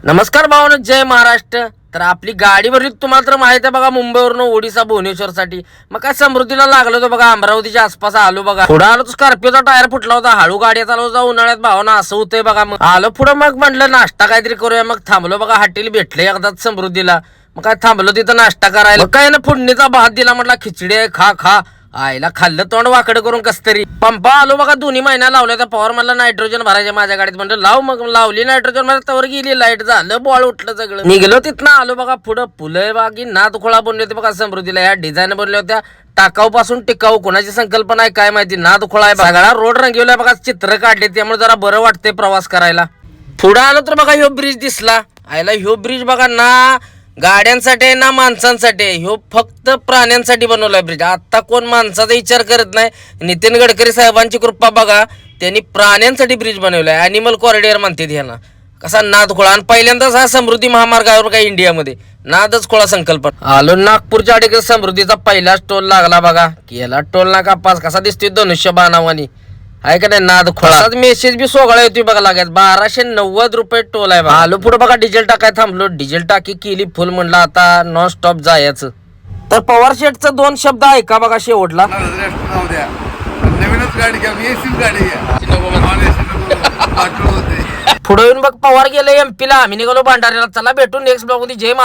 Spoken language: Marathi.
नमस्कार भावानो, जय महाराष्ट्र. तर आपली गाडीवरील तुम्हाला तर माहिती आहे बघा, मुंबईवरून ओडिसा भुवनेश्वर साठी मग काय समृद्धीला लागलो होतो बघा. अमरावतीच्या आसपास आलो बघा. पुढे आलो तर स्कॉर्पिओचा टायर फुटला होता. हळू गाडी चालवत होता उन्हाळ्यात भावाना, असं होतंय बघा. मग आलो पुढे, मग म्हटलं नाश्ता काहीतरी करूया. मग थांबलो बघा, हॉटेल भेटले एकदाच समृद्धीला. मग काय थांबलो तिथं नाश्ता करायला. मग काय ना फोडणीचा भात दिला, म्हटला खिचडी आहे, खा खा. आईला खाल्लं तोंड वाकडं करून कस तरी. पंपा आलो बघा, 2 महिना लावल्या त्या पॉवर. मला नायट्रोजन भरायचे माझ्या गाडीत, म्हणलं लाव. मग लावली नायट्रोजन, मला तवर गेली लाईट, झालं बॉल उठलं सगळं. निघलो तिथनं आलो बघा पुढं. फुलं बागी नादखोळा बनले होते बघा समृद्धीला. या डिझाईन बनल्या होत्या टाकाऊ पासून टिकाऊ. कोणाची संकल्पना आहे काय माहिती. नादखोळा आहे सगळा. रोड रंगवलाय बघा, चित्र काढले, त्यामुळे जरा बरं वाटतंय प्रवास करायला. पुढं आलो तर बघा ह्यो ब्रिज दिसला. आयला ह्यो ब्रिज बघा ना गाड्यांसाठी ना माणसांसाठी. ह्यो फक्त प्राण्यांसाठी बनवलाय ब्रिज. आता कोण माणसाचा विचार करत नाही. नितीन गडकरी साहेबांची कृपा बघा, त्यांनी प्राण्यांसाठी ब्रिज बनवलाय. अॅनिमल कॉरिडॉर म्हणते ह्याला. कसा नाद खोळा. आणि पहिल्यांदाच हा समृद्धी महामार्गावर काय इंडियामध्ये नादच खोळा संकल्पना. आलो नागपूरच्या अडीकडे समृद्धीचा पहिला टोल लागला बघा. केला टोल नाका पास. कसा दिसतोय धनुष्य बाणावानी, आहे का नाही नाद खोळा. मेसेज बी सोगळा येतोय बघा लागायच. 1290 रुपये टोल आहे बघा. आलो पुढे बघा, डिझेल टाकाय थांबलो. डिझेल टाकी केली फुल, म्हणलं आता नॉन स्टॉप जायचं. तर पवार शेटचा 2 शब्द ऐका बघा शेवटला. नवीनच गाडी घ्या, एसी गाडी घ्या. पुढे येऊन बघ पवार गेले एमपीला. आम्ही निघालो भंडाऱ्याला. चला भेटून नेक्स्ट ब्लॉग मध्ये. जय महाराज.